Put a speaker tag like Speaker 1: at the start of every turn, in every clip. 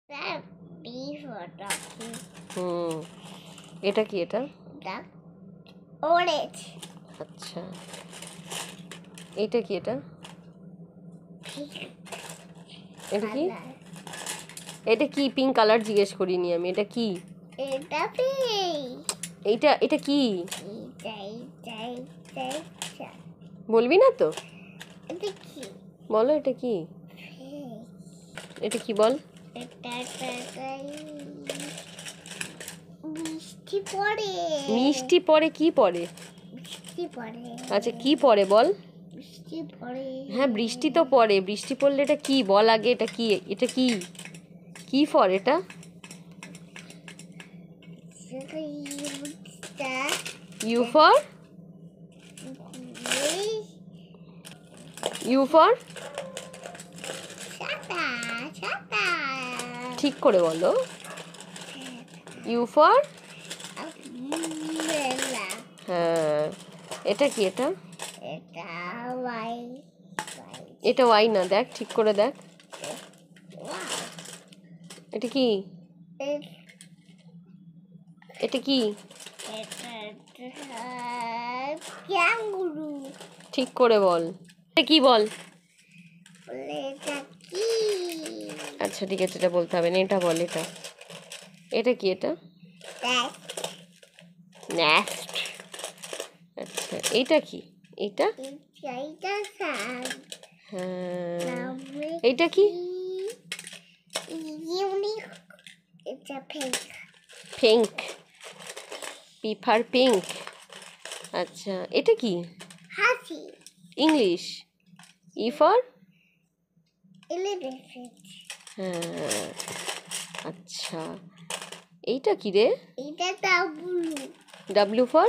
Speaker 1: That B for donkey.
Speaker 2: এটা কি এটা?
Speaker 1: Duck. Orange.
Speaker 2: আচ্ছা, এইটা কি এটা?
Speaker 1: Pink.
Speaker 2: এটা কি?
Speaker 1: Color.
Speaker 2: এটা কি পিঙ্ক কালার জিজ্ঞেস করিনি আমি, এটা কি?
Speaker 1: এটা pink.
Speaker 2: এটা কি?
Speaker 1: এটা.
Speaker 2: বলবি না তো?
Speaker 1: এটা কি?
Speaker 2: বলো এটা কি?
Speaker 1: Pink.
Speaker 2: এটা কি বল?
Speaker 1: এটা মিষ্টি পড়ে।
Speaker 2: মিষ্টি পড়ে? কি পড়ে?
Speaker 1: মিষ্টি পড়ে।
Speaker 2: আচ্ছা, কি পড়ে বল?
Speaker 1: বৃষ্টি পড়ে।
Speaker 2: হ্যাঁ, বৃষ্টি তো পড়ে। বৃষ্টি পড়লে এটা কি বল আগে? এটা কি? এটা কি? কি ফর এটা? U for? U for?
Speaker 1: ছাতা।
Speaker 2: ঠিক করে বলো। U for?
Speaker 1: umbrella.
Speaker 2: হ্যাঁ, এটা কি? এটা
Speaker 1: এটা ওয়াই।
Speaker 2: এটা ওয়াই না, দেখ ঠিক করে দেখ। এটা কি? এটা কি?
Speaker 1: ক্যাঙ্গুরু।
Speaker 2: ঠিক করে বল। এটা কি বল?
Speaker 1: এটা কি?
Speaker 2: আচ্ছা ঠিক আছে, এটা বলতে হবে না, এটা বল। এটা এটা কি? এটা নেস্ট। আচ্ছা, এটা কি? এটা হ্যাঁ, এইটা কি?
Speaker 1: ইউনিক। এটা পিঙ্ক।
Speaker 2: Pink, পিফার pink. আচ্ছা, এটা কি?
Speaker 1: হাসি।
Speaker 2: ইংলিশ। E for?
Speaker 1: এলিফ্যান্ট।
Speaker 2: হ্যাঁ, আচ্ছা, এইটা কি রে?
Speaker 1: এটা ডাব্লু।
Speaker 2: W for?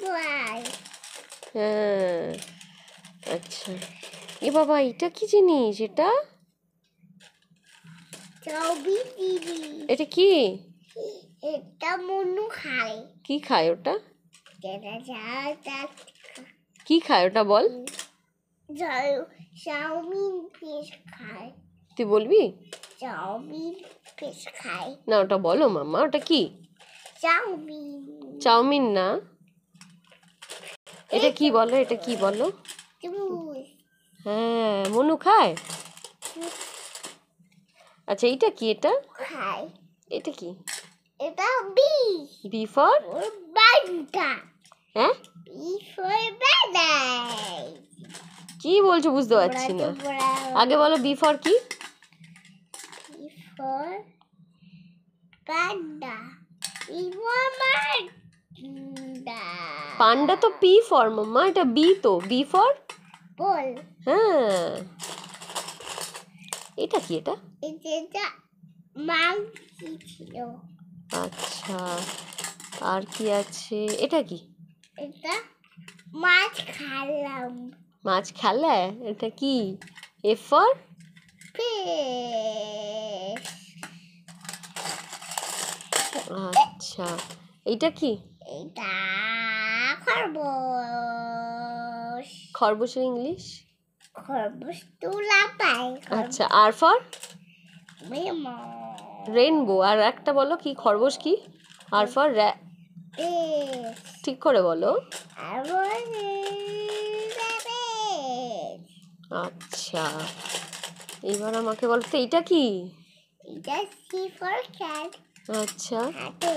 Speaker 1: ওয়াই।
Speaker 2: হ্যাঁ, আচ্ছা। এ বাবা, এটা কি জিনিস? এটা এটা কি?
Speaker 1: এটা মনু খায়।
Speaker 2: কি খায় ওটা?
Speaker 1: এটা
Speaker 2: কি খায় ওটা বল?
Speaker 1: চাউমিন ফিশ খায়।
Speaker 2: তুই বলবি?
Speaker 1: চাউমিন ফিশ খায়।
Speaker 2: না, ওটা বলো মাম্মা, ওটা কি?
Speaker 1: চাউমিন।
Speaker 2: চাউমিন না। এটা কি বলো? এটা কি বলো? হ্যাঁ, মনু খায়। আচ্ছা, এইটা কি? এটা
Speaker 1: খায়।
Speaker 2: এটা কি?
Speaker 1: এটা বি।
Speaker 2: B for?
Speaker 1: বান্ডা।
Speaker 2: হ্যাঁ,
Speaker 1: বি ফর বানাই।
Speaker 2: কি বলছো বুঝতে পারছি না। আগে বলো বি ফর কি?
Speaker 1: B for panda. B for panda.
Speaker 2: Panda তো পি ফর মাম্মা, এটা বি তো। B for
Speaker 1: ball.
Speaker 2: হ্যাঁ, এটা কি? এটা
Speaker 1: এটা মাংকি ছিল।
Speaker 2: আচ্ছা, আর কি আছে? এটা কি?
Speaker 1: এটা মাছ খেলাম।
Speaker 2: মাছ খেলে? এটা কি? F for?
Speaker 1: ফিশ।
Speaker 2: আচ্ছা, এইটা কি?
Speaker 1: এটা খরগোশ।
Speaker 2: খরগোশের ইংলিশ?
Speaker 1: খরগোশ তুলা পায়।
Speaker 2: আচ্ছা, আর ফর?
Speaker 1: মেমো।
Speaker 2: রেনবো। আর একটা বলো কি? খরগোশ কি? আর ফর ঠিক করে বলো। আচ্ছা, এইবার আমাকে বলো তো, এইটা কি?
Speaker 1: এটা সি ফর ক্যাট।
Speaker 2: আচ্ছা,
Speaker 1: হাতে।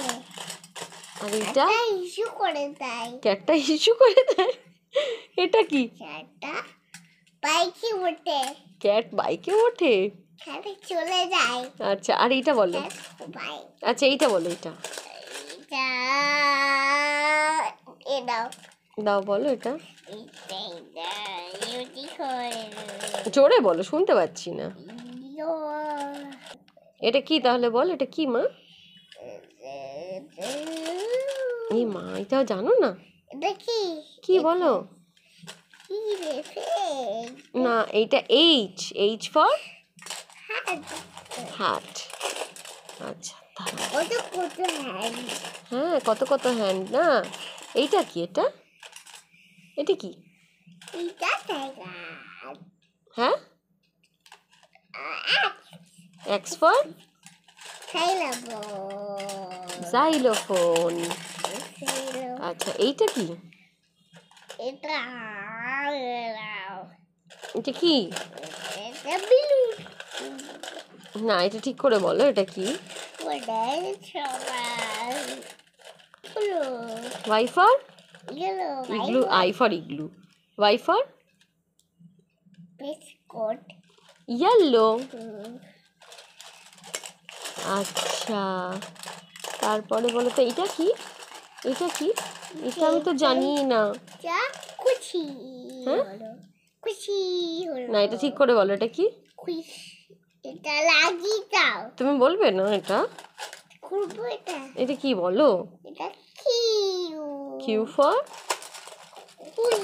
Speaker 2: আর এটা?
Speaker 1: ইস্যু করে দেয়।
Speaker 2: ক্যাটটা ইস্যু করে দেয়? এটা কি?
Speaker 1: ক্যাটটা বাইকে ওঠে।
Speaker 2: ক্যাট বাইকে ওঠে?
Speaker 1: ক্যাটে চলে যায়।
Speaker 2: আচ্ছা, আর এইটা বলো।
Speaker 1: বাই।
Speaker 2: আচ্ছা, এইটা বলো। এটা
Speaker 1: দাও।
Speaker 2: দাও, বলো এটা। জোরে বলো, শুনতে পাচ্ছি না। এটা কি তাহলে বল? এটা কি মা? এই মা, এটাও জানো না?
Speaker 1: এটা কি?
Speaker 2: কি বলো? না, এইটা এইচ। H for hat. আচ্ছা,
Speaker 1: কত হ্যান্ড।
Speaker 2: হ্যাঁ, কত কত হ্যান্ড না। এইটা কি? এটা এটা কি? হ্যাঁ, এক্স ফর? জাইলোফোন। আচ্ছা এইটা কি?
Speaker 1: এটা
Speaker 2: এটা কি? না এটা ঠিক করে বলো এটা কি? Wiper? Igloo, I for igloo. Wiper?
Speaker 1: Biscuit.
Speaker 2: Yellow. আচ্ছা তারপরে বলো তো এটা কি? এটা কি? এটা আমি তো জানি না।
Speaker 1: খুশি
Speaker 2: হ্যাঁ?
Speaker 1: হলো, খুশি হলো।
Speaker 2: না এটা ঠিক করে বলো এটা কি?
Speaker 1: খুশি। এটা লাগিয়ে দাও।
Speaker 2: তুমি বলবে না এটা?
Speaker 1: খুলবো এটা।
Speaker 2: এটা কি বলো?
Speaker 1: এটা কিউ।
Speaker 2: Q for?
Speaker 1: কুই।